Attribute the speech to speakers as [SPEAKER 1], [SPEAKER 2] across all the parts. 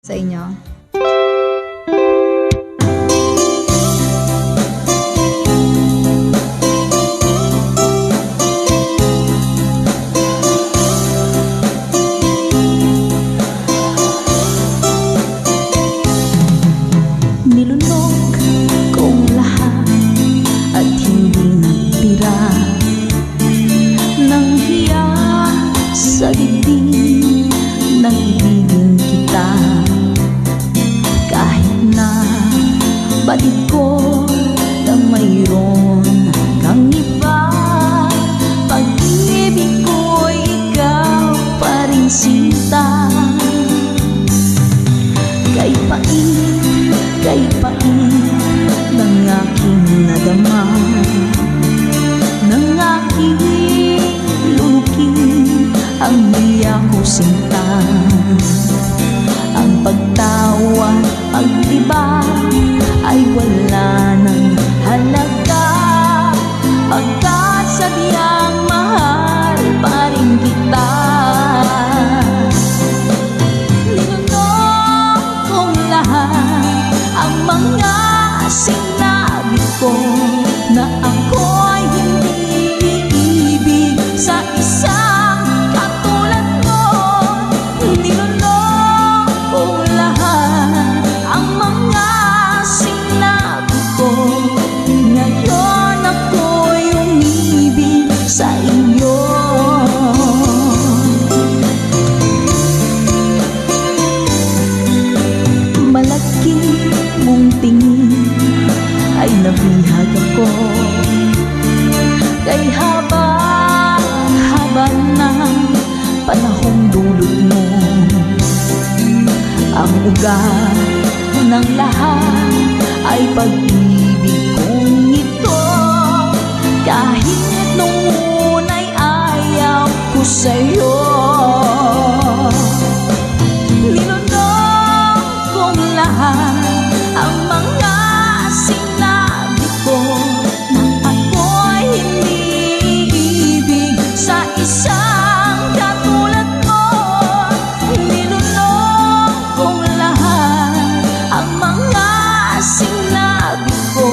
[SPEAKER 1] sa inyo.
[SPEAKER 2] Nilunok kong lahat at hindi nagtira ng hiya sa dibdib ng ibigin kita. Kahit na batid ko na mayroon kang iba, pag-ibig ko'y ikaw pa rin sinta. Kay pait ng aking nadama, ng aking lulukin ang hiya ko sinta. Ang pagtawa, pagdiba ay wala ng halaga, pagkat sadyang mahal pa rin kita. Ninunok kong lahat ang mga sinabi ko na ako'y hindi iibig sa isang katulad mo. Ninunok kong lahat ang mga sinabi ko, ngayon ako'y umibig sa iyo. Malaki mong tingin ay nabihag ako, kay haba ng panahong dulot mo. Ang ugat ng lahat ay pag-ibig kong ito, kahit nung una'y ayaw ko sa'yo. Ninunok kong lahat ang mga sinabi ko na ako'y hindi iibig sa isang katulad mo. Ninunok kong lahat ang mga sinabi ko,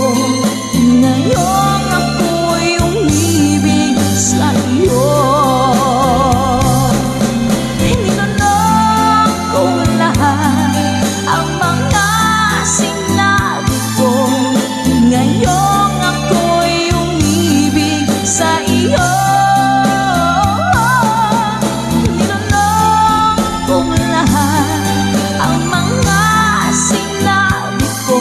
[SPEAKER 2] ngayon ako'y umibig sa iyo. Ninunok kong lahat ang mga sinabi ko, ngayon ako'y umibig sa iyo. Ninunok kong lahat ang mga sinabi ko,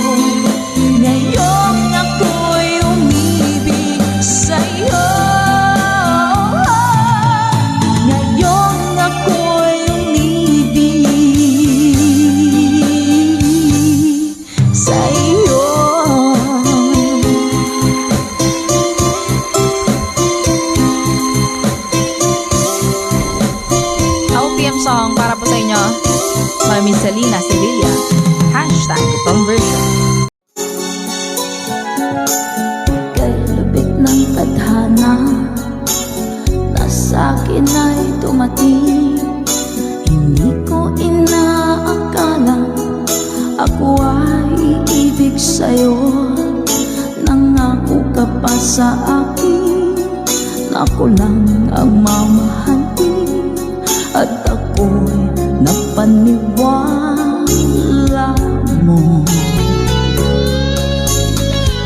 [SPEAKER 2] ngayon ako'y umibig sa iyo. Ngayon ako'y umibig sa iyo.
[SPEAKER 1] OPM song para po sa inyo, Mami Selena Sevilla, #conversion.
[SPEAKER 2] Kay lubik ng tadhana na sa'kin ay tumating, hindi ko inaakala ako ay iibig sa'yo. Nangako ka pa sa akin na ako lang ang mamahalin, at ako'y napaniwala mo.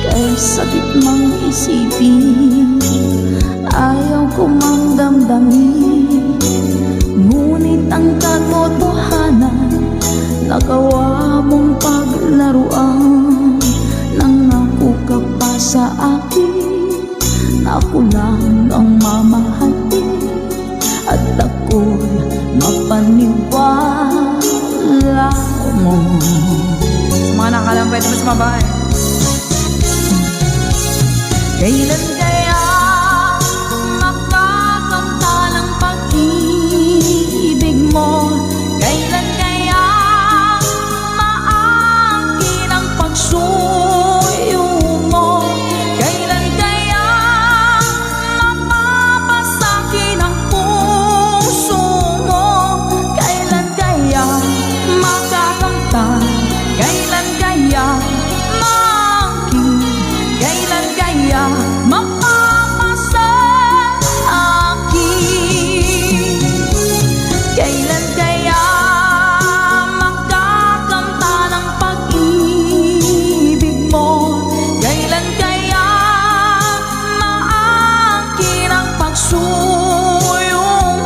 [SPEAKER 2] Kay sabit mang isipin, ayaw ko mang damdamin, ngunit ang katotohanan nagawa mong paglaruan. Nangako ka pa sa akin na ako lang ang mamahalin, at ako'y mapaniwala mo.
[SPEAKER 1] Sa mga nakalang pwede mo sumabay.
[SPEAKER 2] Kailan kaya makakamtalang pag-ibig mo? Kailan kaya maangkin ang pagsuyo mo? Kailan kaya mapapasakin ang puso mo? Kailan kaya makakamtalang kakakamtan? Kailan kaya maaking? Kailan kaya mapapasa akin? Kailan kaya makakamta ng pag-ibig mo? Kailan kaya maakin ang pagsuyong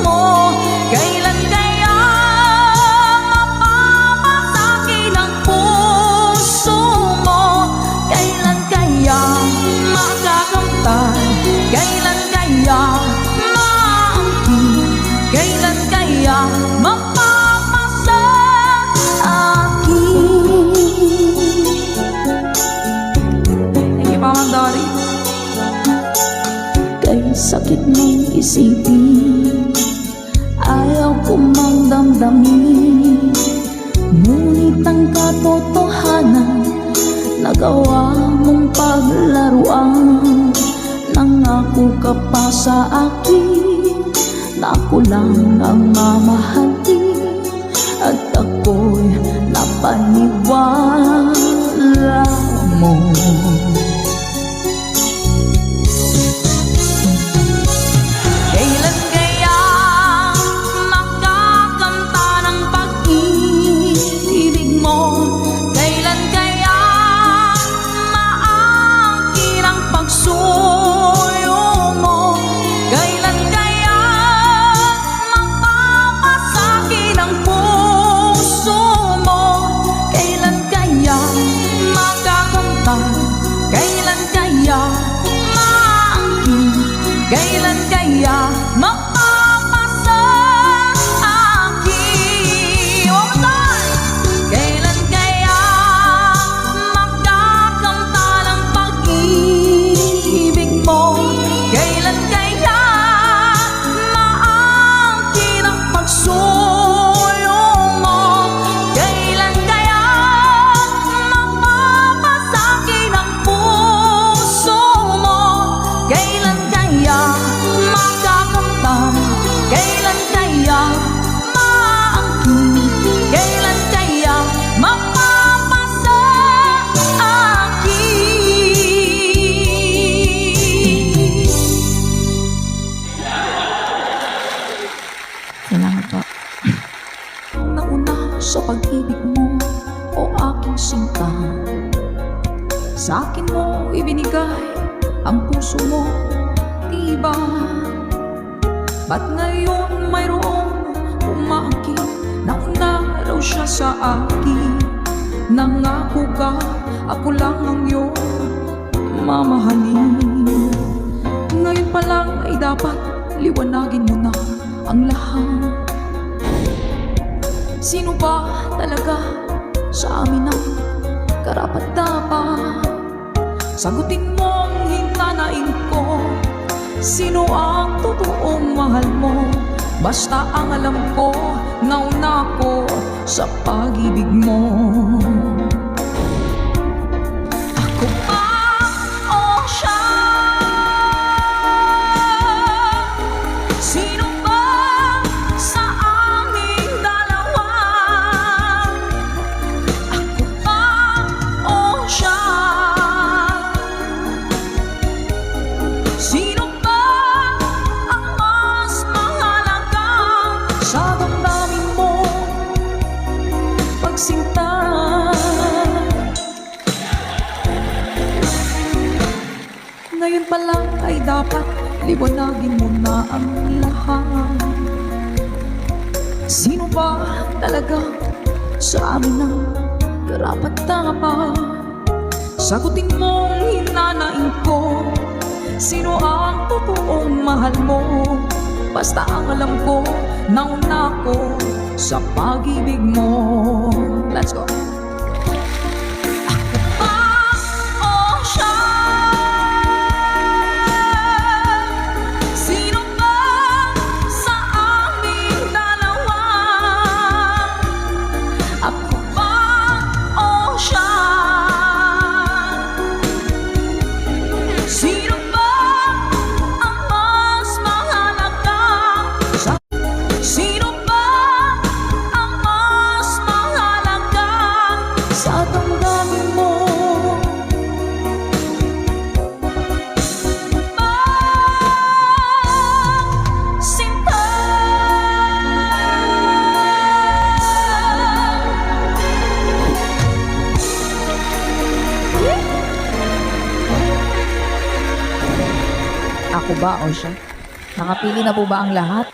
[SPEAKER 2] mo? Kailan kaya mapapasakin ang puso mo? Kailan kaya makakamtan? Kailan kaya maakin? Kailan kaya mapapasa akin?
[SPEAKER 1] Thank you pa, Ma'am Dory.
[SPEAKER 2] Kay sakit mong isipin, ayaw ko mang damdamin, ngunit ang katotohanan, nagawa mong paglaruan. Nangako ka pa sa akin na ako lang ang mamahalin, at ako'y napaniwala mo. Kailan kaya makakamta ng pag-ibig mo? Kailan kaya maakin ang pagsuyo mo? Kailan kaya mapapasakin ang puso mo? Kailan kaya makakamta? Kailan kaya maakin? Kailan kaya mapapasa akin? One more time! Kailan kaya makakamta ng pag-ibig mo? Kailan kaya maakin ang pagsuyo mo? Kailan kaya mapapasakin ang puso mo? Kailan kaya makakamtan? Kailan kaya maakin? Kailan kaya mapapasa akin?
[SPEAKER 1] Salamat po.
[SPEAKER 2] Nauna sa pag-ibig mo, o aking sinta, sa akin mo ibinigay ang puso mo, diba? Ba't ngayon mayroong umakin? Nauna raw siya sa akin. Nangako ka, ako lang ang iyong mamahalin. Ngayon pa lang ay dapat liwanagin mo na ang lahat. Sino ba talaga sa amin ang karapat-dapat? Sagutin mong hinanain ko, sino ang totoong mahal mo? Basta ang alam ko, nauna ko sa pag-ibig mo. Ako ba o siya? Sino ba sa aming dalawa? Ako ba o siya? Sino ba ang mas mahalaga sa damdamin mo? Pagsinta, ngayon pa lang ay dapat liwanagin mo na ang lahat. Sino ba talaga sa amin ang karapat-dapat? Sagutin mong hinanain ko, sino ang totoong mahal mo? Basta ang alam ko, nauna ko sa pag-ibig mo. Let's go! Ako ba o siya? Sino ba sa aming dalawa? Ako ba o siya? Sino ba ang mas mahalaga? Sino ba ang mas mahalaga? sa damdamin mo. Sinta,
[SPEAKER 1] Ako ba o siya? Nakapili na po ba ang lahat?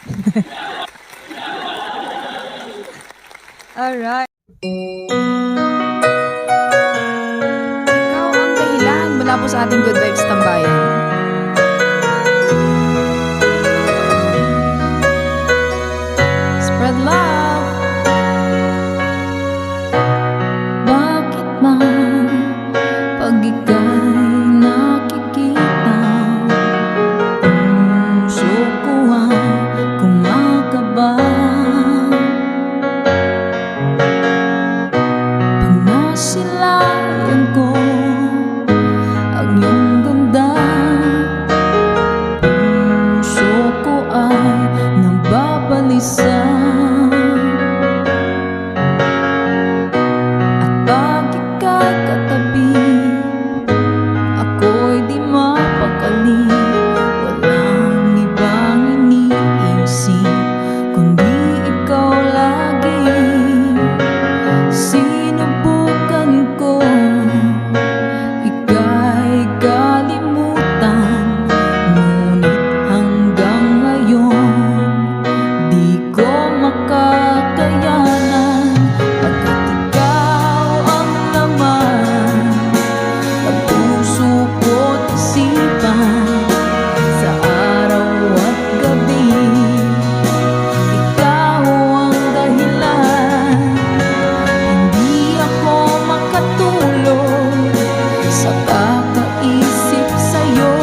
[SPEAKER 1] Alright. Ikaw ang dahilan mula po sa ating Good Vibes Tambayan. Spread love.
[SPEAKER 2] bakit man pag ika'y nakikita, puso ko ay kumakaba. Pag nasilayan ko ang iyong ganda, puso ko ay nababalisa. At pag ika'y katabi, ako'y di mapakali. Walang ibang iniisip kundi ikaw lagi. Sinubukan ko ika'y kalimutan, ngunit hanggang ngayon di ko makakayanan. Pagkat ikaw ang laman ng puso ko't isipan, sa araw at gabi ikaw ang dahilan. Hindi ako makatulog sa kakaisip sa'yo,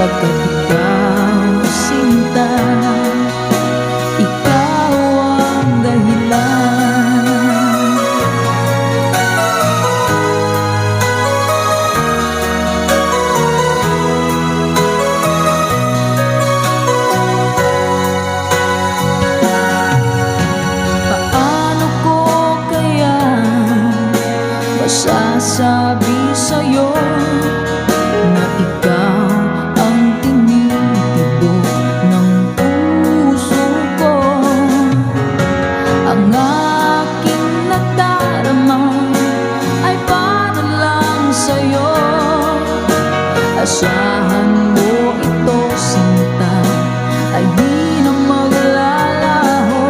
[SPEAKER 2] pagkat ikaw, sinta, ikaw ang dahilan. Paano ko kaya masasabi sa'yo na ikaw ang tinitibok ng puso ko? Ang aking nadarama ay para lang sa'yo. Asahan mo ito, sinta, ay di na maglalaho,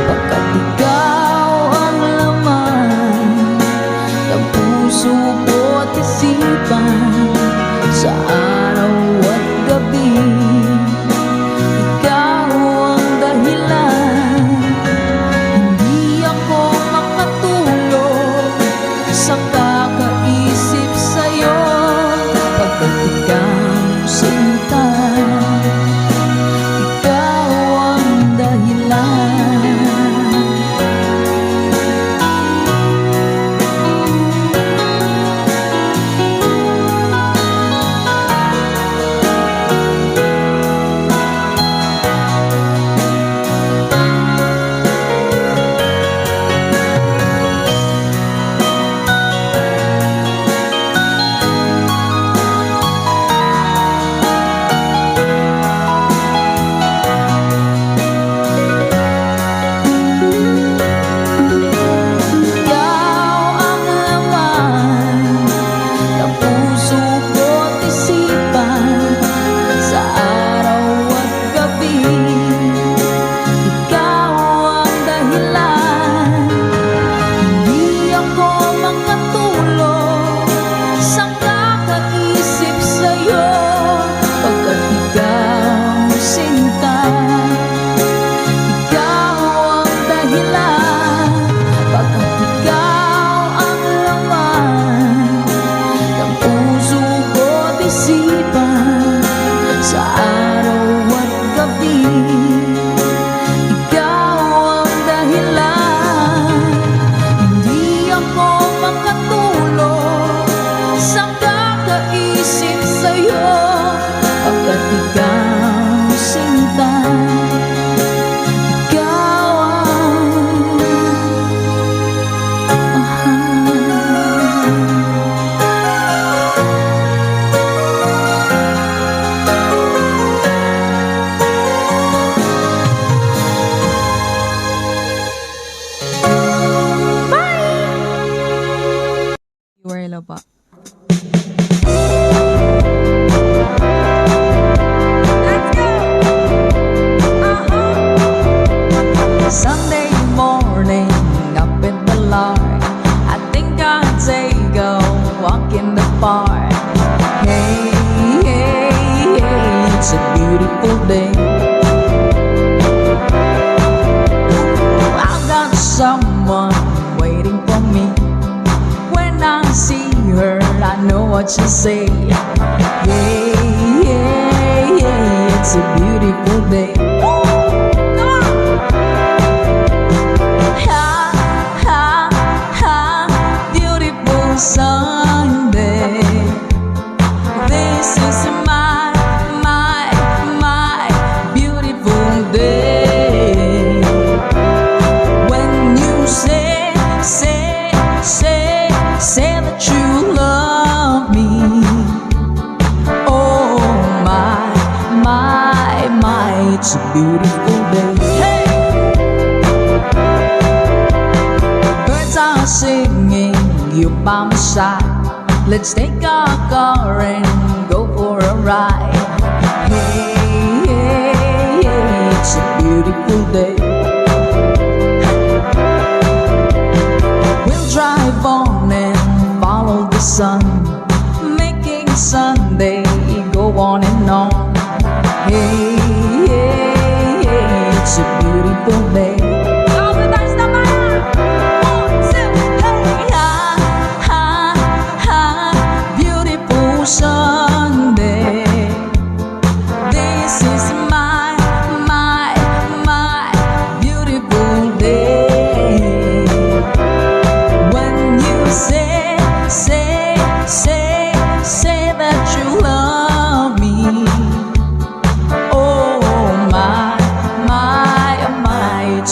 [SPEAKER 2] pagkat ikaw ang laman ng puso ko't isipan, sa araw at gabi ikaw ang dahilan. Hindi ako makatulog sa kakaisip sa'yo, pagkat ikaw
[SPEAKER 1] pa. Let's go!
[SPEAKER 2] Sunday morning, up in the lark, I think I'll take a walk in the park. Hey, hey, hey, it's a beautiful day. I've got someone waiting for me. When I see her, I know what she'll say. Hey, hey, hey, it's a beautiful day. Sunday, this is my beautiful day. When you say that you love me, oh my, it's a beautiful day. Hey! Birds are singing, you by my side. Let's take our car and go for a ride. Hey, hey, hey, it's a beautiful day. We'll drive on and follow the sun, making Sunday go on and on. Hey, hey, hey, it's a beautiful day. Sunday, this is my beautiful day. When you say that you love me, oh my, it's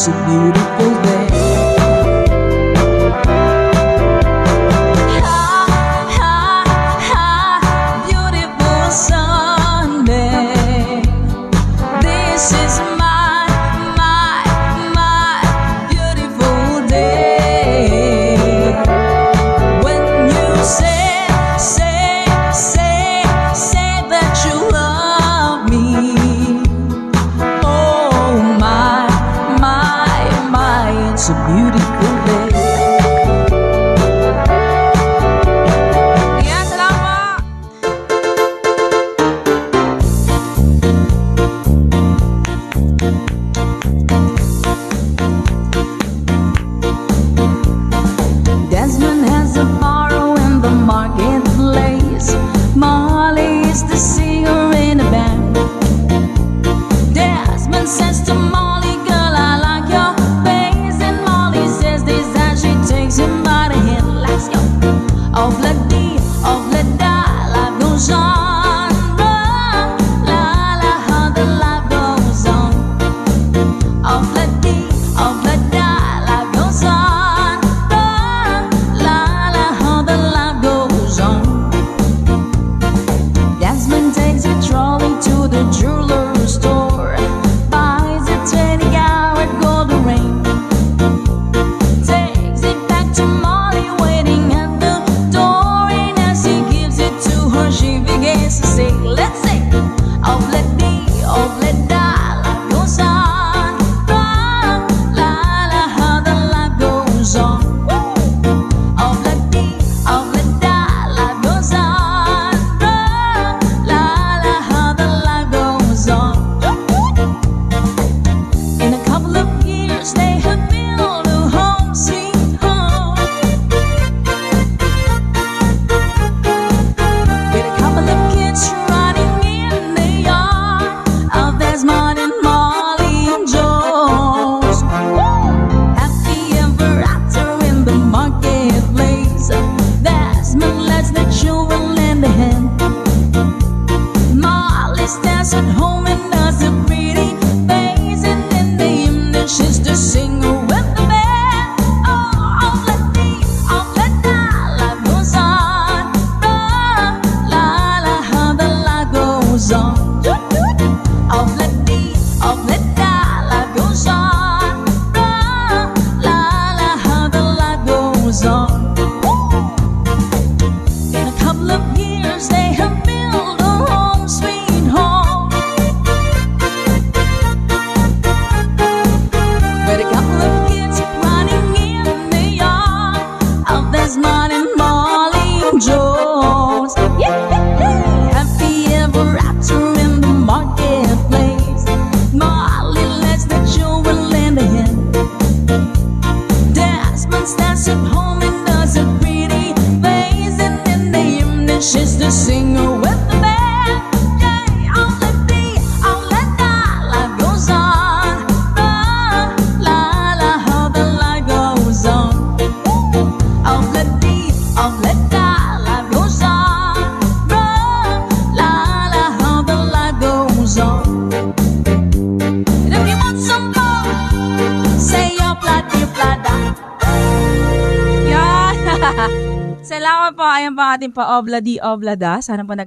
[SPEAKER 1] Salamat po. Ayan pa ating pa-obla di oblada. Sana po nag...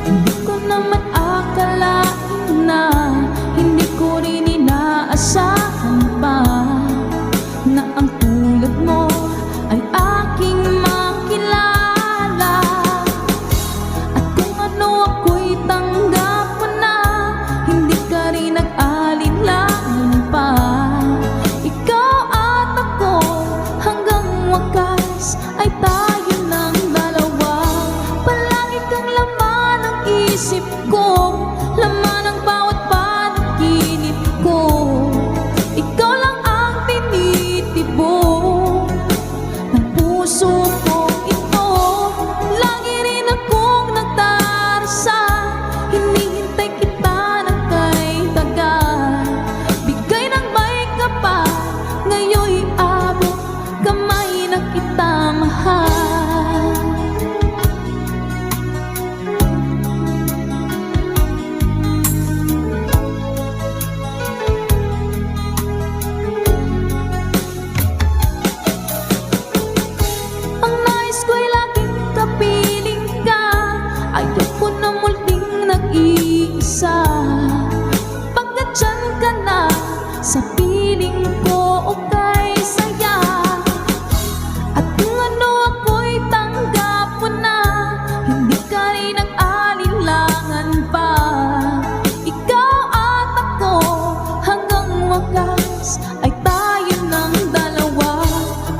[SPEAKER 2] Hindi ko naman akalain na hindi ko rin inaasahan pa na ang tulad mo ay aking makilala. At kung ano ako'y tanggap mo na, hindi ka rin nag-alinlangan pa. Ikaw at ako hanggang wakas ay tayo ng dalawa. Palagi kang laman ng isip ko, laman ng bawat panaginip ko. Ikaw lang ang tinitibok ng puso ko ito. Lagi rin akong nagdarasal, hinihintay kita ng kay tagal. Bigay ng may kapal, ngayon'y abot kamay na kita mahal. Ang nais ko'y laging kapiling ka, ayoko na muling nag-iisa. Pagkat dyan ka na, sa piling ko okay saya. At kung ano ako'y tanggap mo na, hindi ka rin nag-alinlangan pa. Ikaw at ako hanggang wakas ay tayo ng dalawa.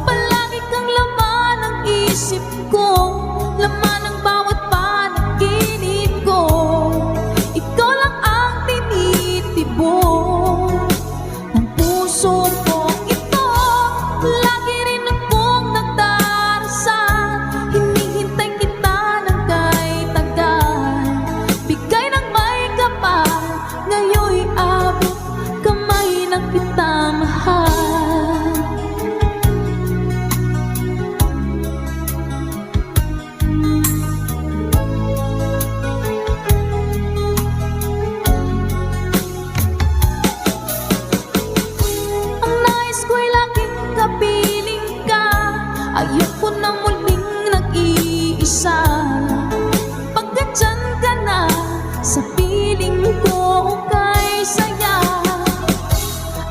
[SPEAKER 2] Palagi kang laman ng isip ko, laman ng bawat panaginip ko. Ikaw lang ang tinitibok ng puso ko ito. Lagi rin akong nagdarasal, hinihintay kita ng kay tagal. Bigay ng may kapal, ngayon'y abot kamay na kita mahal. Ang nais ko'y laging kapiling ka, ayoko na muling nag-iisa. Pagkat dyan ka na, sa piling ko okay saya.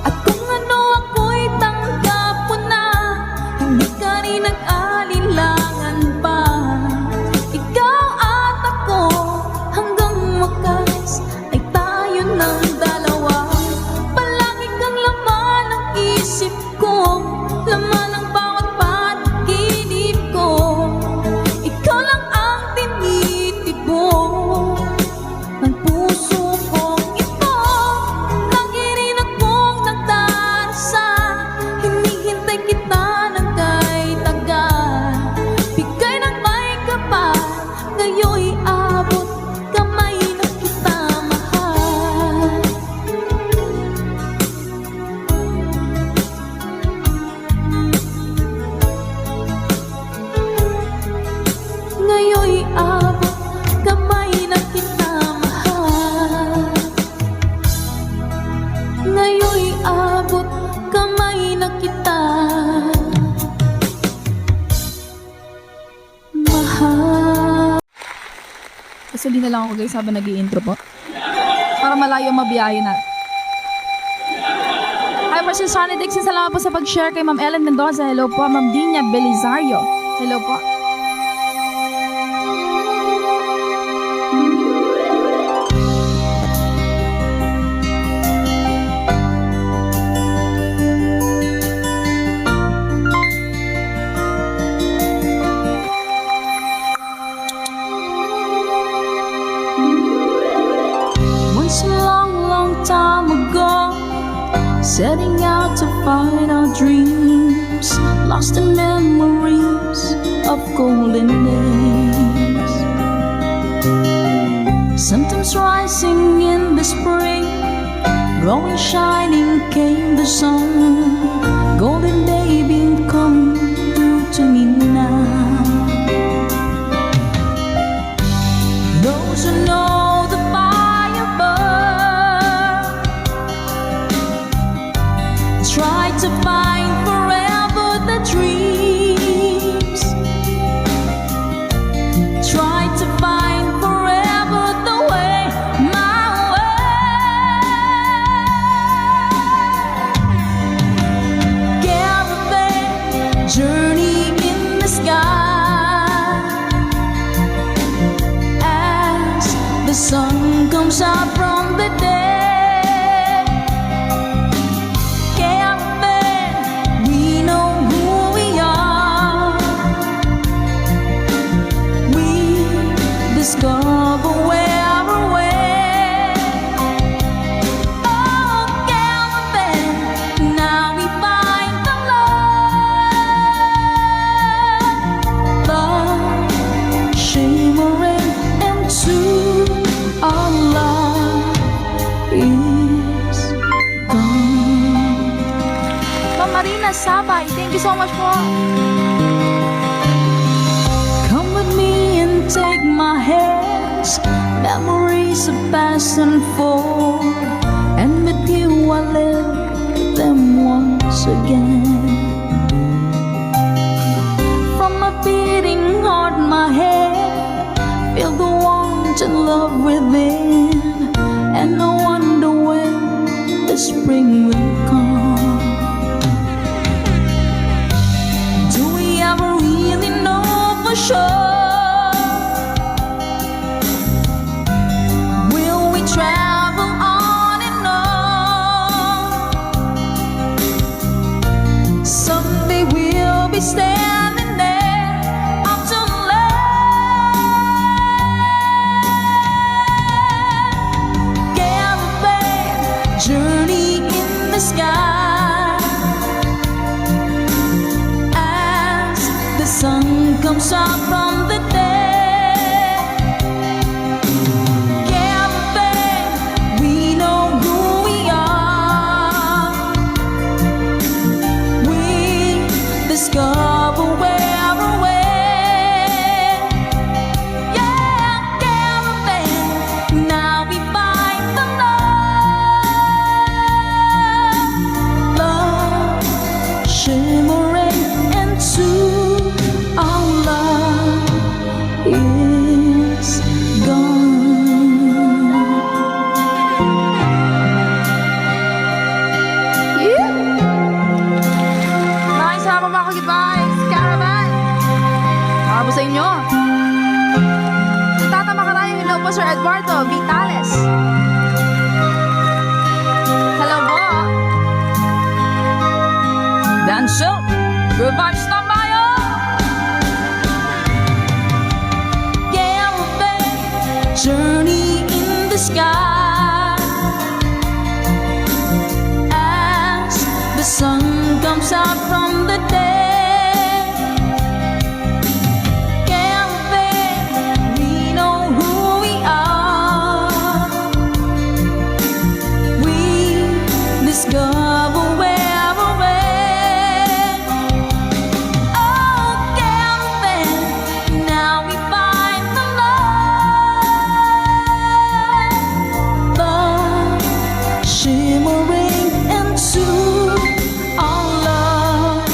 [SPEAKER 2] At kung ano ako'y tanggap mo na, hindi ka rin nag-alinlangan pa. Ikaw at ako hanggang wakas ay tayo ng dalawa. Palagi kang laman ng isip ko, laman ng bawat panaginip ko. Ikaw lang ang tinitibok ng puso ko ito. Lagi rin akong nagdarasal, hinihintay kita ng kay tagal. Bigay ng may kapal, ngayon'y abot kamay na kita mahal. Ngayon'y abot kamay na kita mahal. Ngayon'y abot kamay na kita mahal.
[SPEAKER 1] Kasali na lang ako guys habang nag-i-intro po. Para malayo mabiyahe na. Hi po si Sonny Dixon. Salamat po sa pag-share kay Ma'am Ellen Mendoza. Hello po. Ma'am Dinya Belisario. Hello po.
[SPEAKER 2] Once a long, long time ago, setting out to find our dreams, lost in memories of golden days. Sometimes rising in the spring, growing shining came the sun. Golden day beam coming through to me now.
[SPEAKER 1] Thank you so much po.
[SPEAKER 2] Come with me and take my hands. Memories of past and forth, and with you I live them once again. From a beating heart, my head feel the warmth and love within, and I wonder when the spring will come. Do we ever really know for sure? Travel on and on. Someday we'll be standing there up to land. Caravan journey in the sky as the sun comes out from the day. Discover where we're went. Yeah, caravan, now we find the love, love shimmering into our love is gone.
[SPEAKER 1] Nice, habang mga goodbyes, Caravan. Para po sa inyo. Tata Makarayo, hello po Sir Eduardo Vitales. Hello po.
[SPEAKER 2] Dancel, good vibes na tayo. Caravan journey in the sky as the sun comes out from the day. Caravan, we know who we are. We discover where we're went. Oh, caravan, now we find the love, love shimmering into our love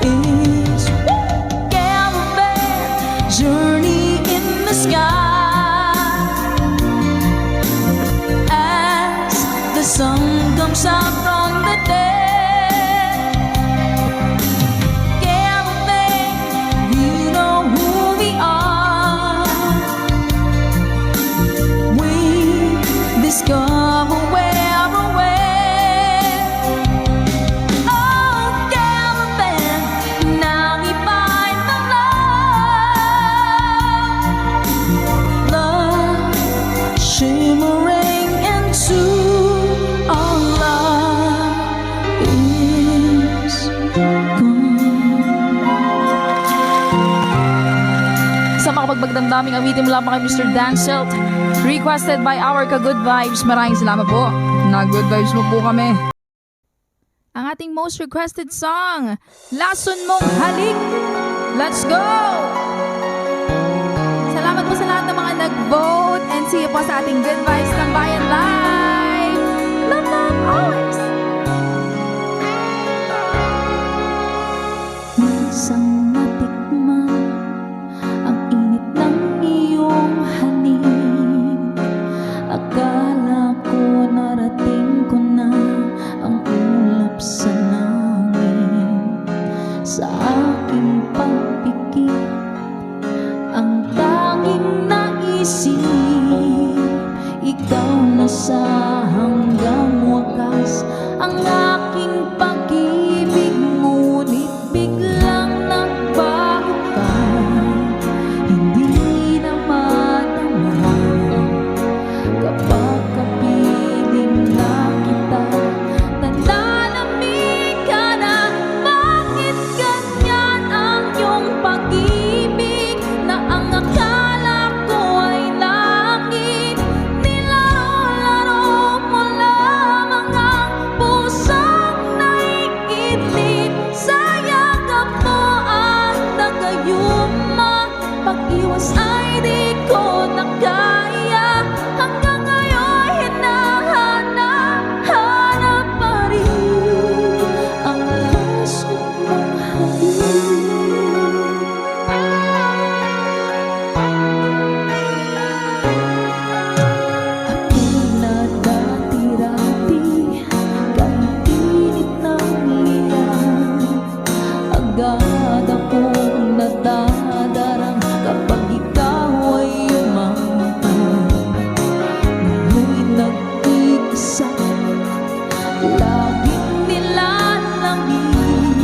[SPEAKER 2] is caravan journey in the sky as the sun comes out from the day. Caravan, you know who we are. We discover where we're went. Oh, caravan, now we find the love, love shimmering into our love is gone.
[SPEAKER 1] Sa makapagbagdamdaming awitin mula pa kay Mr. Dancel, requested by our ka-good vibes. Maraming salamat po. Na-good vibes mo po kami. Ang ating most requested song, Lason Mong Halik. Let's go! Salamat po sa lahat ng mga nag-vote and see you po sa ating Good Vibes ng Bayan Live. Love, love, always!
[SPEAKER 2] Minsan natikman ang init ng iyong halik. Akala ko narating ko na ang ulap sa langit. Sa aking pagpikit, ang tanging naisip, ikaw na sa hanggang wakas. Ang aking pag-ibig, ngunit biglang nagbago ka. Hindi na matama kapag kapiling na kita. Nananamig ka na, bakit ganyan ang iyong pag-ibig? Na ang akala ko ay langit, nilaro-laro Pag-iwas ay di ko na kaya. Hanggang ngayon hinahanap pa rin ang puso mong ako'y nadati-rati kahit pilit ng liyan. Agad akong nadadarang kapag ikaw ay umamatay. Ngayon'y nag-iisa, laging nilalamig,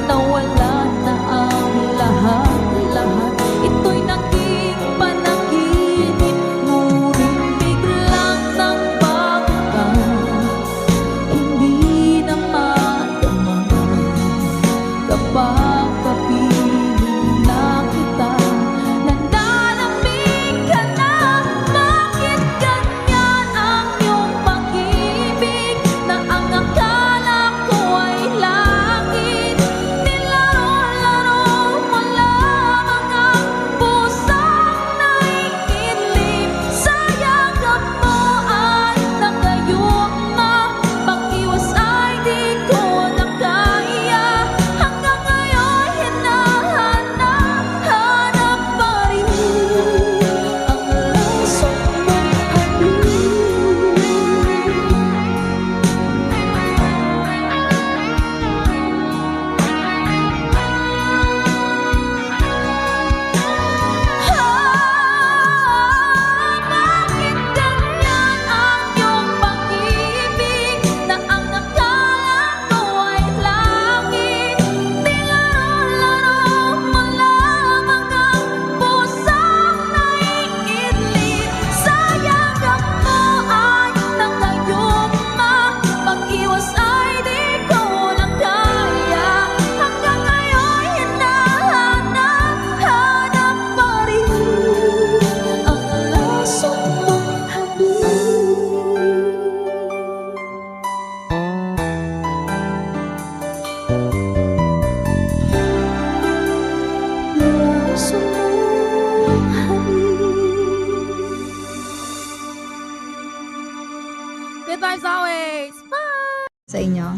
[SPEAKER 2] nawala na ang lahat-lahat. Ito'y naging panaginip, ngunit biglang nang bagay, hindi na madama. Kapag kapiling na kita, nanlalamig ka na. Bakit ganyan ang iyong pag-ibig, na ang akala ko ay langit? Nilaro-laro mo lamang ang pusang naiidlip. Sayang mo ay nakayuma, pag-iwas ay di ko na kaya. Hanggang ngayon hinahanap pa rin ang puso mong bakit ganyan ang iyong pag-ibig, na ang akala ko ay langit? Nilaro-laro mo lamang ang pusang naiidlip. Sayang mo ay nakayuma, pag-iwas ay di ko na kaya. Hanggang ngayon hinahanap pa rin ang laso mong laso mong
[SPEAKER 1] Good vibes always! Bye! Sa inyo.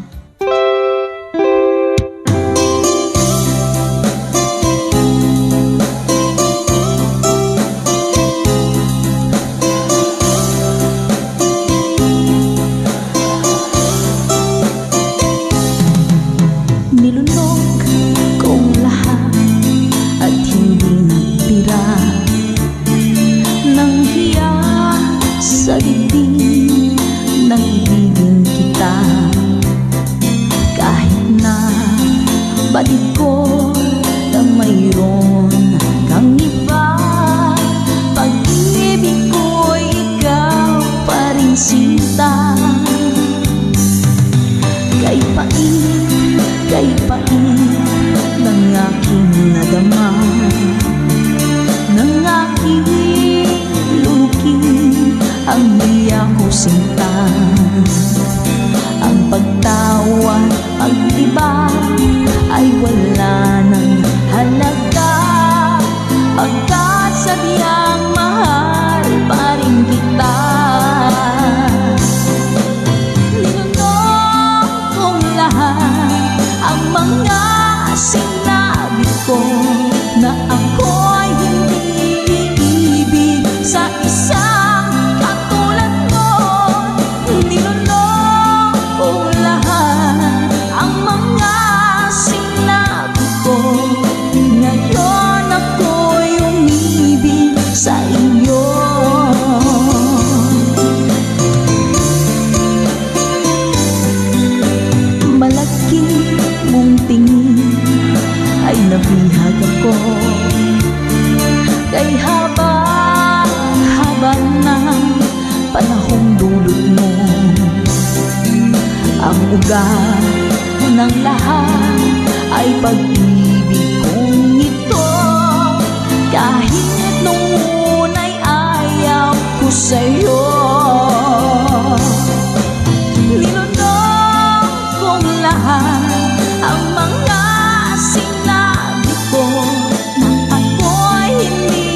[SPEAKER 2] Nilunok kong lahat at hindi nagtira ng hiya sa dibdib ng ibigin kita. Kahit na batid ko na mayroon kang iba, pag-ibig ko'y ikaw pa rin sinta. Kay pait ng aking nadama, ng aking lulukin ang hiya ko sinta. Ang pagtawa, pag-ibig ay wala ng halaga, pagkat sadyang mahal pa rin kita. Ninunok kong lahat ang mga sinabi ko, na ako'y hindi iibig sa isang katulad mo. Ninunok kong lahat ang mga sinabi ko, ngayon ako'y umibig sa iyo. Malaki mong tingin ay nabihag ako, kay haba ng panahong dulot mo. Ang ugat ng lahat ay pag-ibig kong ito, kahit nung una'y ayaw ko sa'yo. Ninunok kong lahat ang mga sinabi ko, na ako'y hindi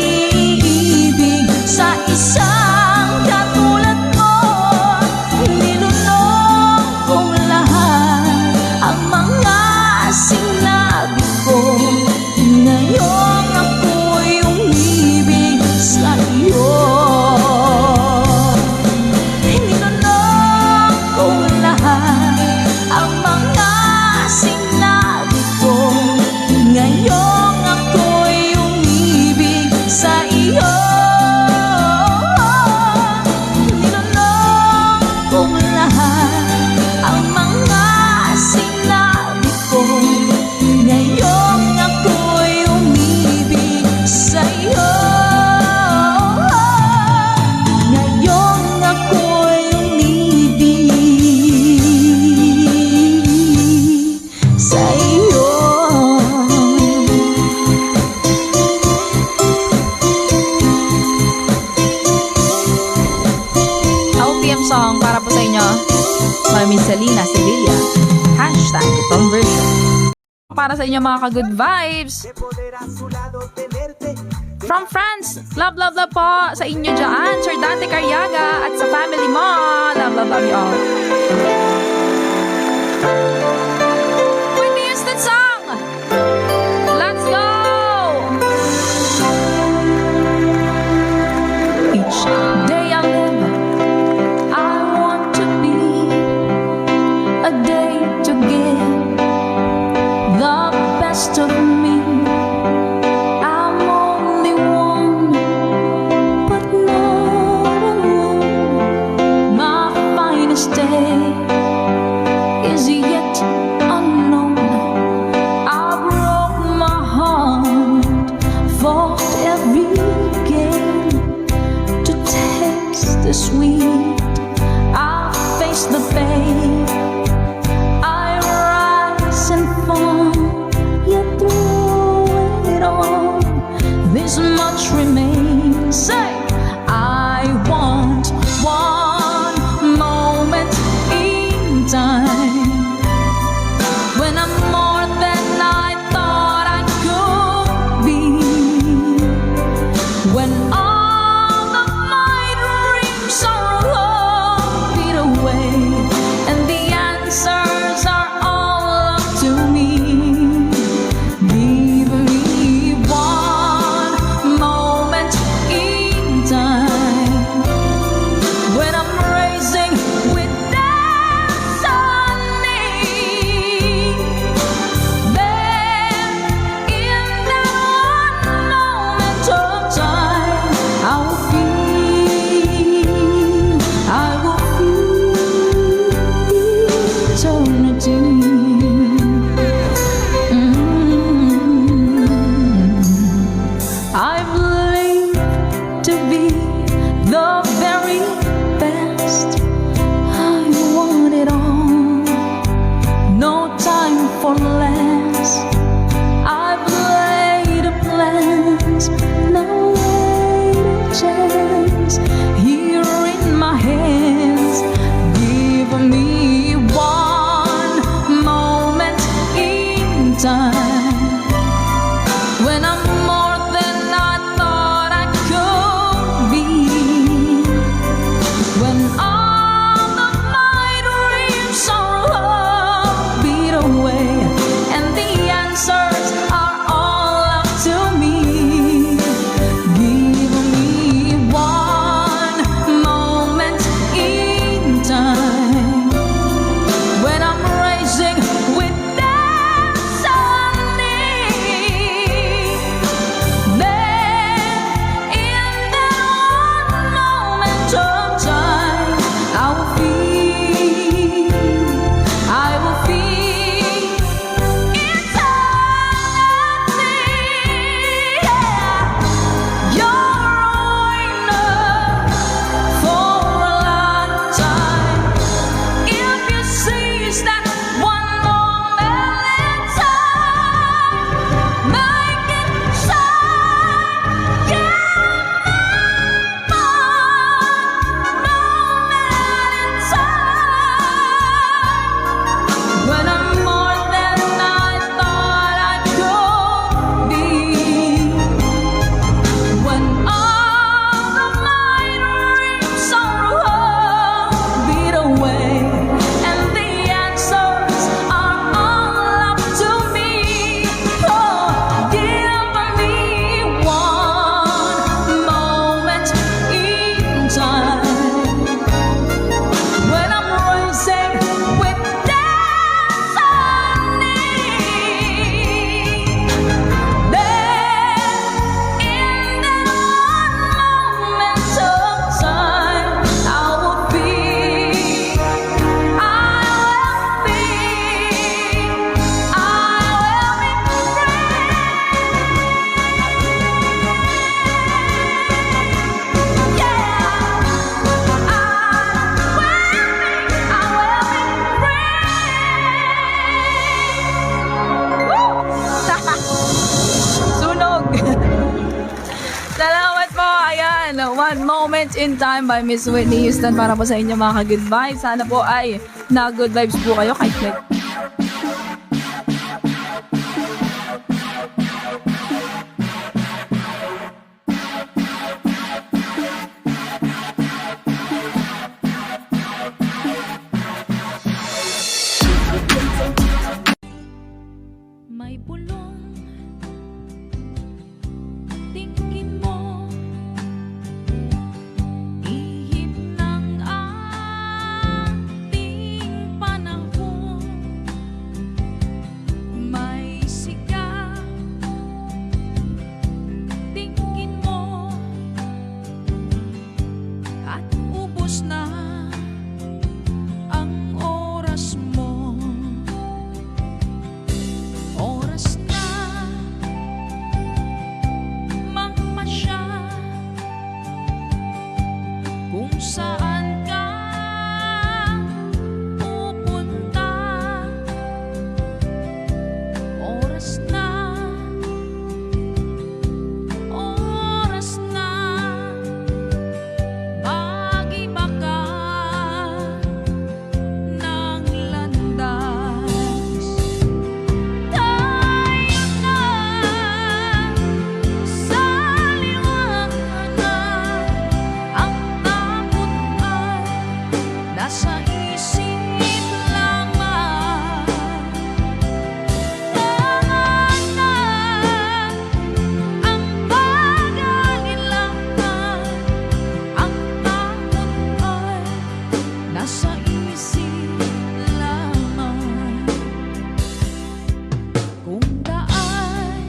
[SPEAKER 1] inyo, Mami Selena Sevilla. Hashtag itong version. Para sa inyo mga ka-good vibes. From France, love, love, love po sa inyo dyan, Sir Dante Carriaga at sa family mo. Love, love, love you all. Whitney Houston song! Let's go!
[SPEAKER 2] Each day I live, I want to be a day to give the best of me. I'm only one, but not alone. My finest day is yet unknown. I broke
[SPEAKER 1] naman, One Moment in Time by Miss Whitney Houston para po sa inyo mga ka-good vibes. Sana po ay na-good vibes po kayo kahit may bulong. Tingin mo ihip ng ating panahon. May siga. Tingin mo at ubos na ang oras mo. Oras na mangmasya kung saan ka pupunta. Oras na mag-iba ka ng landas. Tayo na sa liwanag, ang takot ay nasa isip lamang. Tama na ang pag-alilangan, ang takot ay nasa isip lamang. Kung daan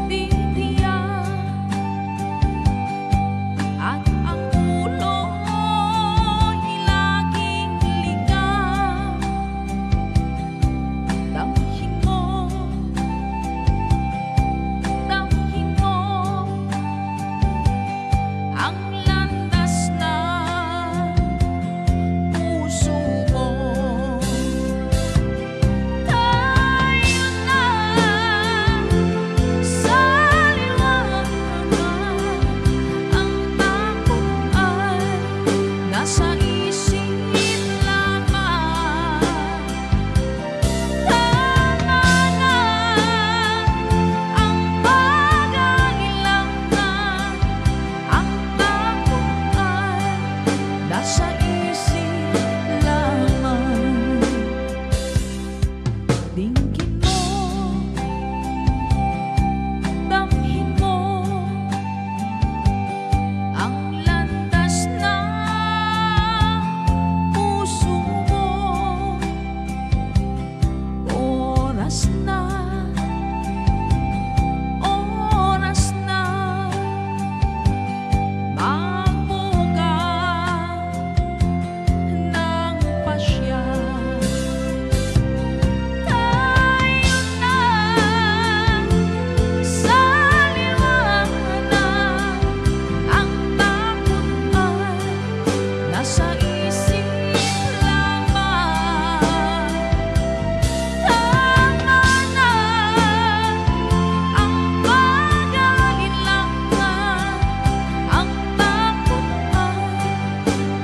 [SPEAKER 1] titiyak at ang ulo'y laging ligaw, damhin mo ang landas ng puso mo. Tayo na sa liwanag, ang takot ay nasa isip lamang. Tama na ang pag-alilangan, ang takot ay nasa isip lamang. Tingin mo, damhin mo ang landas ng puso mo. Oras na magbuka ng pasya. Tayo na sa liwanag, ang takot ay nasa isip lamang. Tama na ang pag-alilangan, ang takot ay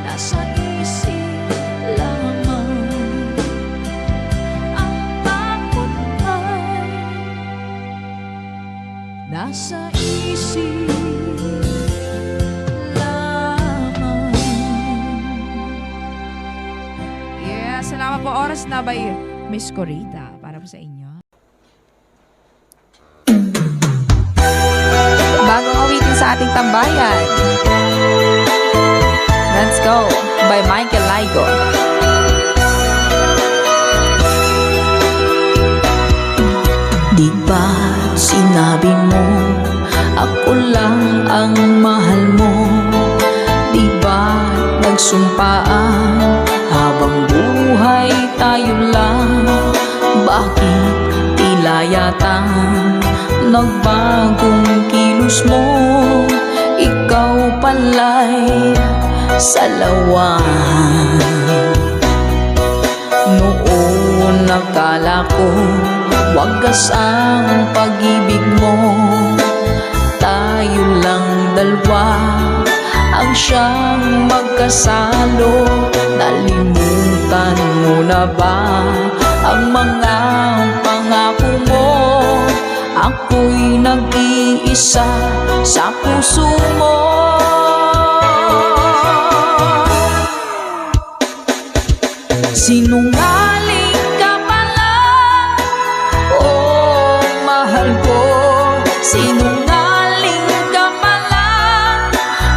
[SPEAKER 1] nasa isip lamang. Ang takot ay nasa isip lamang. Yeah, salamat po. Oras na by Miss Corita para po sa inyo. Bagong awitin sa ating tambayan. Let's go by Michael Laigo.
[SPEAKER 2] Di ba sinabi mo ako lang ang mahal mo? Di ba nagsumpaan habang buhay tayo lang? Bakit tila yata nagbagong kilos mo? Ikaw pala'y salawan. Noon nakala ko wagas ang pag-ibig mo, tayo lang magkasalo. Nalimutan mo na ba ang mga pangako mo? Ako'y nag-iisa sa puso mo. Sinungaling ka pala, oh mahal ko. Sinungaling ka pala,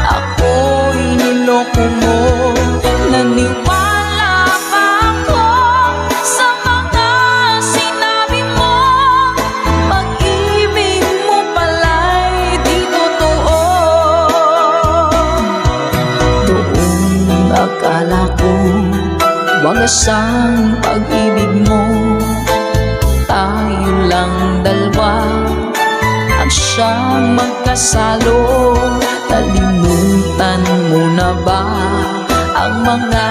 [SPEAKER 2] ako'y niloko mo. Naniwala pa ako sa mga sinabi mo. Pag-ibig mo pala'y di totoo. Doon akala ko wagas ang pag-ibig mo. Tayo lang dalawa ang siyang magkasalo. Nalimutan mo na ba ang mga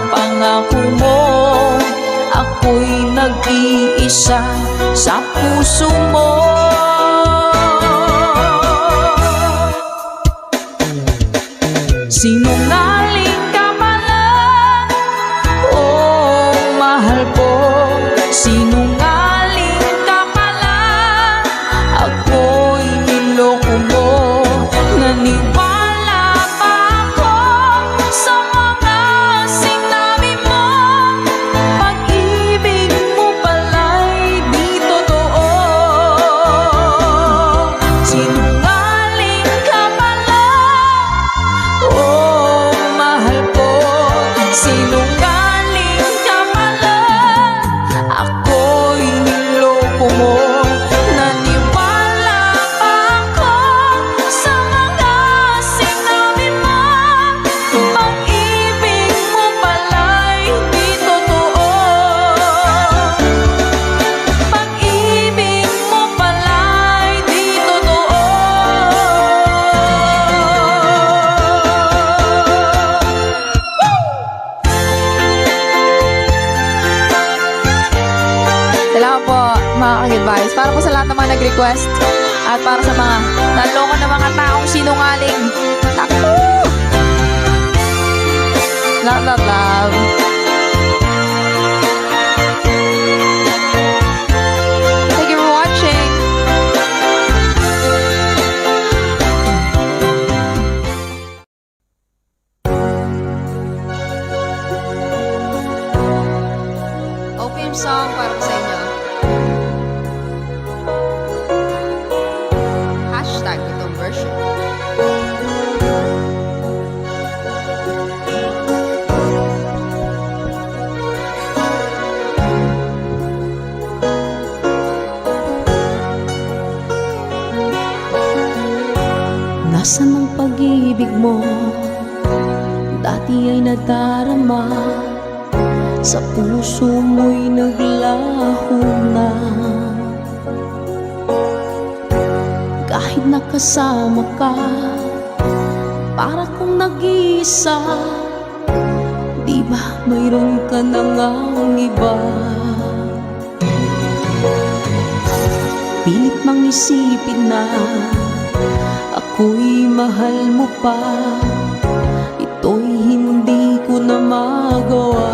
[SPEAKER 2] pangako mo? Ako'y nag-iisa sa puso mo. Sinungaling ka pala, oh mahal ko. Sinungaling ka pala, ako'y niloko mo. Naniwala pa ako sa mga sinabi mo. Pag-ibig mo pala'y di totoo. Sinungaling ka pala, oh mahal ko. Sinungaling ka pala, ako'y niloko mo. Naniwala pa ako sa mga sinabi mo. Pag-ibig mo pala'y di totoo. Pag-ibig mo pala'y di totoo.
[SPEAKER 1] Salamat po mga ka-Good-Vibes. Para po sa lahat ng mga nag-request at para sa mga naloko na mga taong sinungaling. Naku! Love, love, love. Thank you for watching. OPM song para po sa inyo. Hashtag itong version.
[SPEAKER 2] Nasaan ang pag-ibig mo? Dati ay nadarama, sa puso mo'y naglaho na. Kahit nakasama ka, para kong nag-iisa. Di ba mayroon ka na ngang iba? Pilit mang isipin na ako'y mahal mo pa. Ito'y hindi ko na magawa.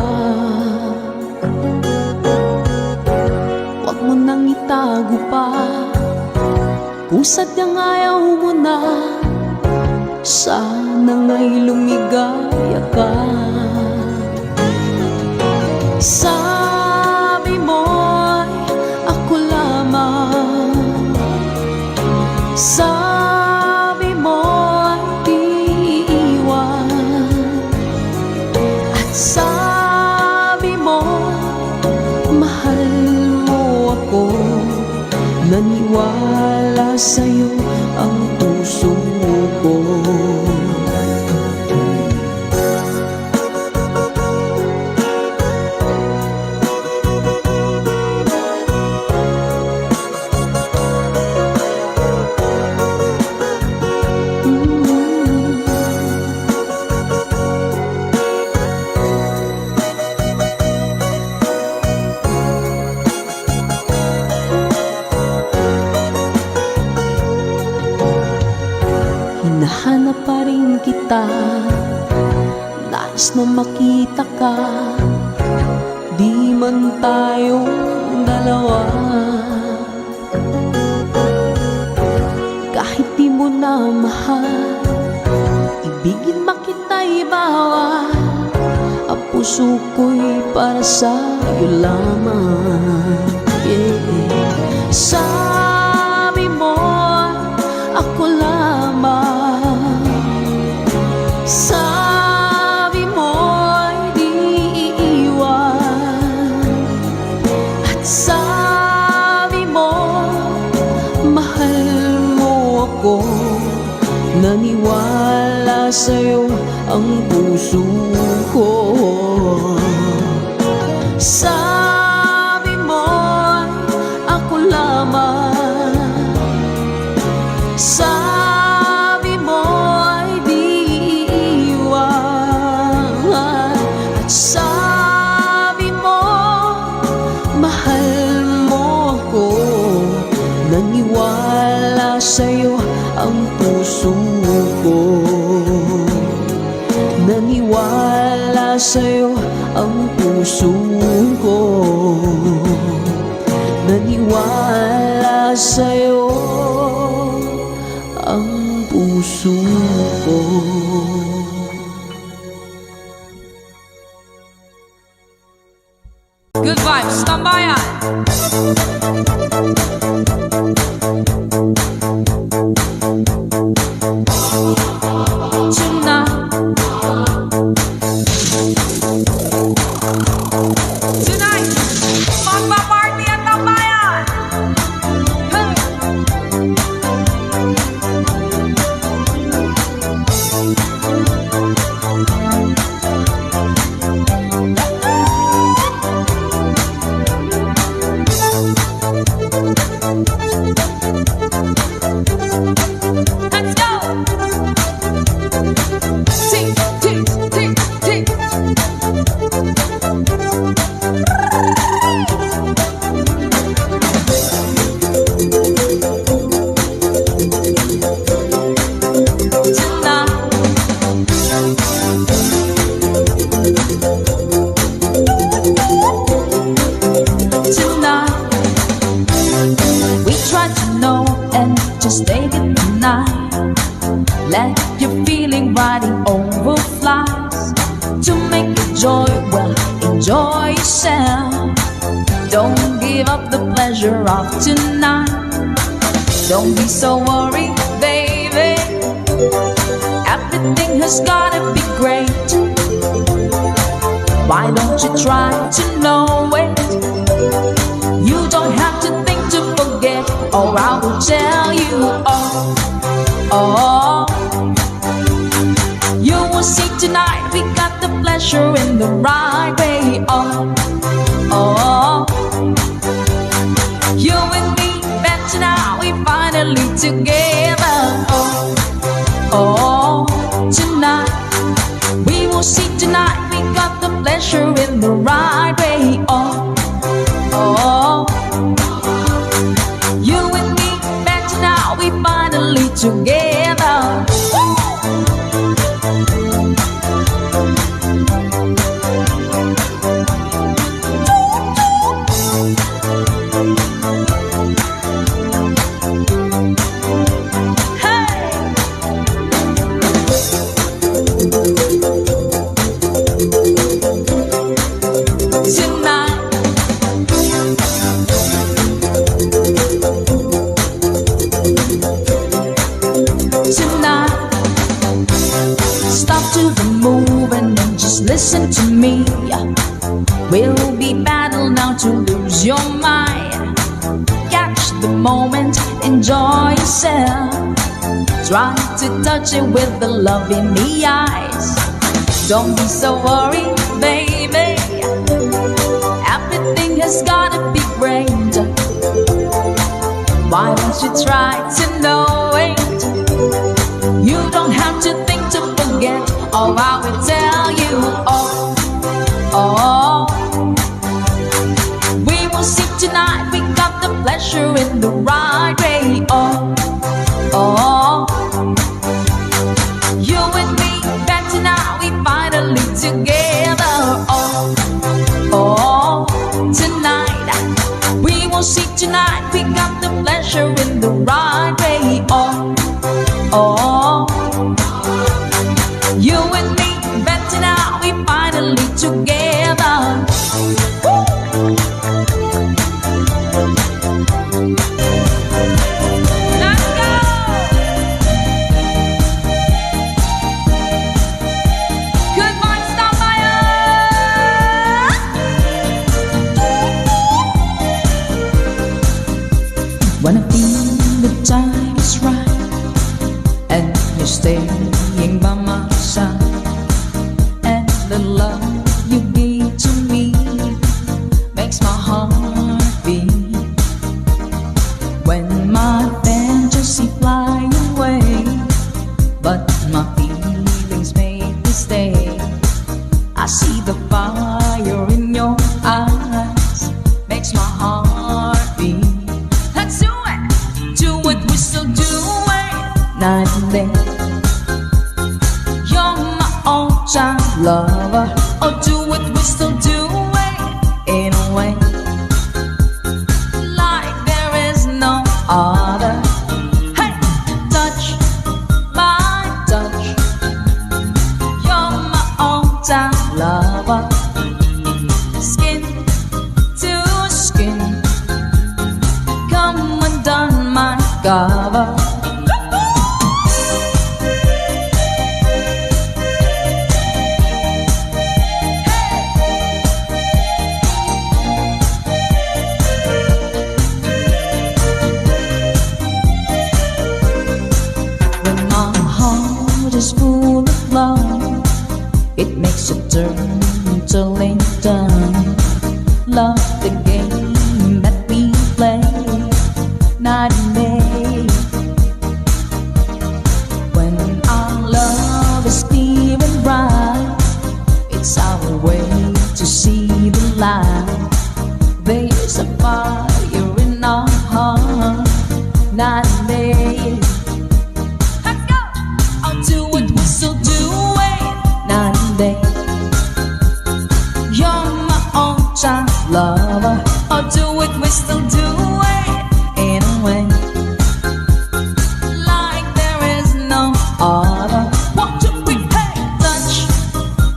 [SPEAKER 2] Huwag mo nang itago pa kung sadyang ayaw mo na. Sana nga'y lumigaya ka. Sabi mo'y ako lamang. Sabi mo'y di iiwan. At sabi mo mahal mo ako. Naniwala sa'yo ang puso ko. Hinahanap pa rin kita,
[SPEAKER 3] nais na makita ka, di man tayong dalawa. Kahit di mo na mahal, ibigin makita'y bawal. Ang puso ko'y para sa'yo lamang, yeah. Sabi mo, ako lamang. Sabi mo'y di iiwan. At sabi mo, mahal mo ako. Naniwala sa'yo ang puso ko. Sabi mo, ako lamang. Sabi mo ay di iiwan. At sabi mo, mahal mo ako. Naniwala sa'yo ang puso ko. Naniwala sa'yo ang puso ko. Naniwala sa'yo ang puso ko.
[SPEAKER 2] Good vibes, tambayan. Tonight, magpa-party ang tambayan. Hey! Let's go! Tick, tick, tick, tick. Tonight, we try to know and just take it tonight. Let your feeling riding over flies. To make it joy, well, enjoy yourself. Don't give up the pleasure of tonight. Don't be so worried, baby. Everything has gotta be great. Why don't you try to know it? You don't have to think to forget, or I will tell you all. Oh, you will see tonight we got the pleasure in the right way. Oh, oh, you and me, better now we finally together. Oh, oh, tonight we will see tonight we got the pleasure in the right way. Oh, oh, you and me, better now we finally together. Tonight, stop to the move and then just listen to me. We'll be battle now to lose your mind. Catch the moment, enjoy yourself. Try to touch it with the love in the eyes. Don't be so worried, baby. Everything has gotta be great. Why don't you try to know it? You don't have to think to forget, or I will tell you all. Oh, we will see tonight we got the pleasure in the right way. Oh, oh, you and me, better now we finally together. Oh, you and me, better now, we finally together. Woo! Let's go! Good morning, Starfire! When I feel the time is right and you're staying by my side, and the love you give to me makes my heart beat. When my fantasy fly away, but my feelings make me stay, I see the fire in your eyes, makes my heart beat. Let's do it, we still do it, night and day. You're my all-time lover. Oh, do it, we still do it, in a way, like there is no other. Hey, touch, my touch. You're my all-time lover. Skin to skin, come undone my cover. When my heart is full of love, it makes a turn to lay down. Love the game that we play, night and day. When our love is clear and bright, it's our way to see the light. There's a fire in our heart, night and day. Let's go! I'll do it, we still do it, night and day. You're my all-time lover. I'll do it, we still do it, in a way, like there is no other. 1, 2, 3, hey! Touch,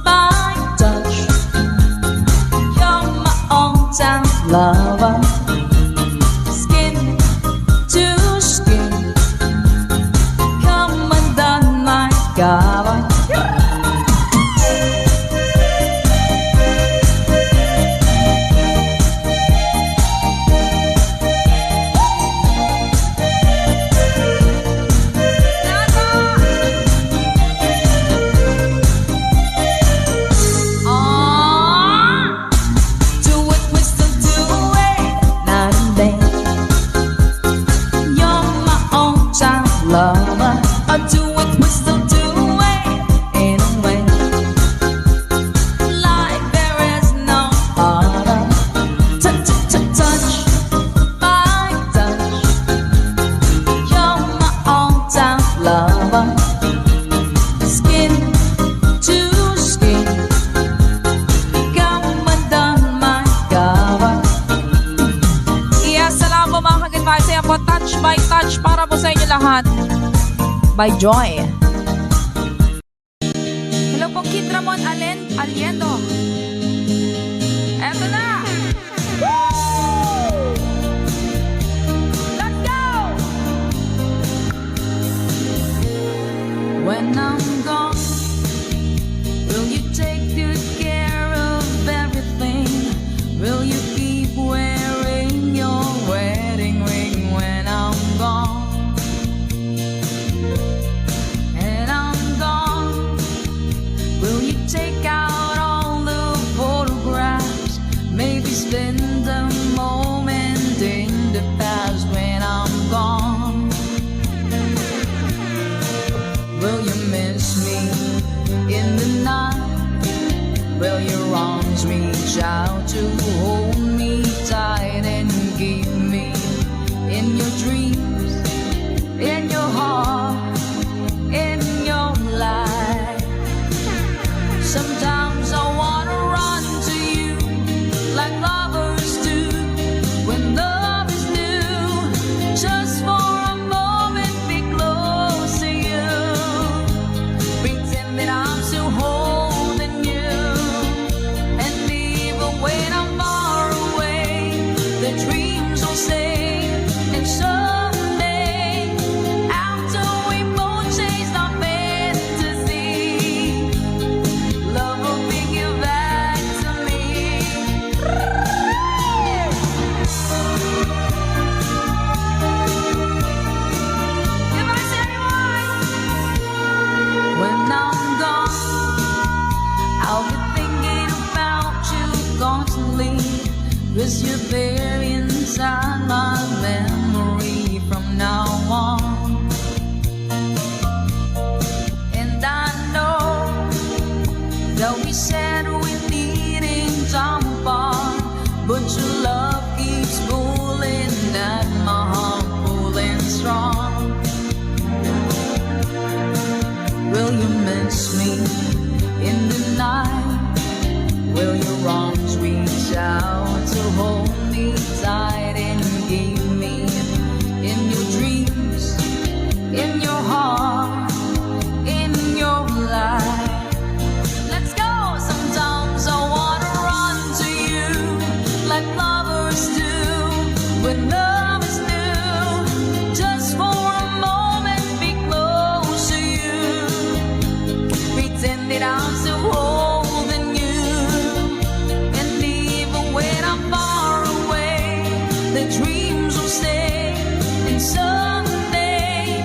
[SPEAKER 2] my touch. You're my all-time lover. Skin to skin, come undone my cover. Lover, I do it, we still do it, in a way, like there is no other. Touch, my touch. You're my all-time lover. Skin to skin, come undone my cover.
[SPEAKER 1] Yes, salamat po mga ka-good-vibes. Ayan po, touch by touch para po sa inyo lahat. By Joy. Hello po, Kid Ramon Aliendo. Eto na! Woo! Let's go!
[SPEAKER 2] When I'm gone, will you take good care of everything? Will you keep wearing your wedding ring when I'm gone? And I'm gone, will you take out all the photographs? Maybe spend a moment in the past when I'm gone. Will you miss me in the night? Will your arms reach out to hold me tight and keep me in your dreams, in your heart, in your life? Sometimes I wanna run to you like lovers do when love is new. Just for a moment be close to you. to hold me tight and give me in your dreams, in your heart, in your life. Let's go. Sometimes I wanna run to you like lovers do when love is new. Just for a moment, be close to you. Pretend that I'm still holding you. And even when I'm far away, the dreams will stay. And someday,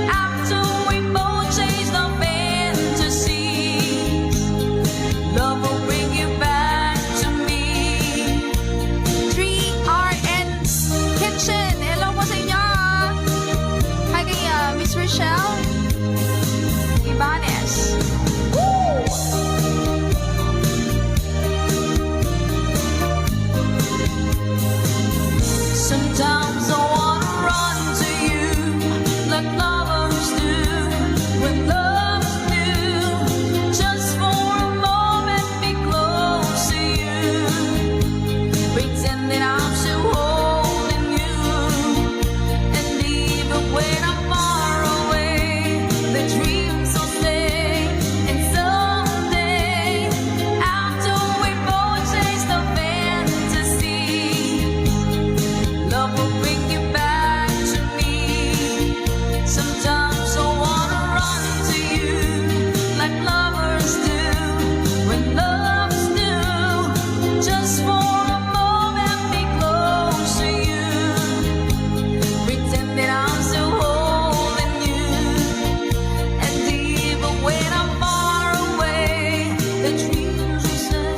[SPEAKER 2] after we both chase the fantasies, love will bring you back to me.
[SPEAKER 1] 3RN Kitchen. Hello po sa inyo. Hi kay Miss Rochelle Ibanez.
[SPEAKER 2] Sometimes I wanna run to you like lovers do when love's new. Just for a moment, be close to you. Pretend that I'm still holding you. And even when I'm far away, the dreams will stay. And someday, after we both chase the fantasy, love will bring you back to me. Sometimes I wanna run to you like lovers do when love's new. Just for a moment, be close to you. Pretend that I'm still holding you. And even when I'm far away, the dreams will say.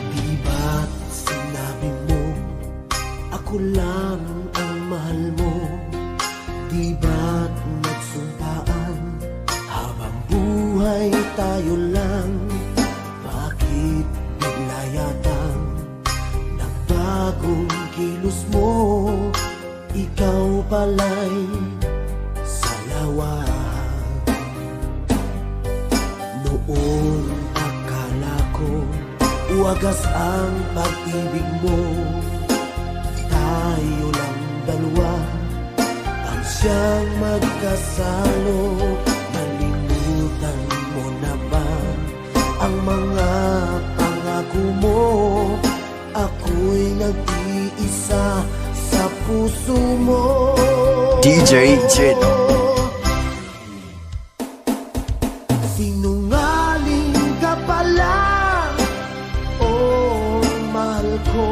[SPEAKER 3] Di ba't sinabi mo ako lang ang mahal mo? Di ba't nagsumpaan habang buhay tayo lang? Bakit bigla yatang nagbagong kilos mo? Ikaw pala'y salawa. Noon akala ko wagas ang pag-ibig mo. Tayo lang dalawa ang siyang magkasalo. Nalimutan mo na ba ang mga pangako mo? Ako'y nag-iisa sa puso mo.
[SPEAKER 4] DJ Jit.
[SPEAKER 3] Sinungaling ka pala, oh mahal ko.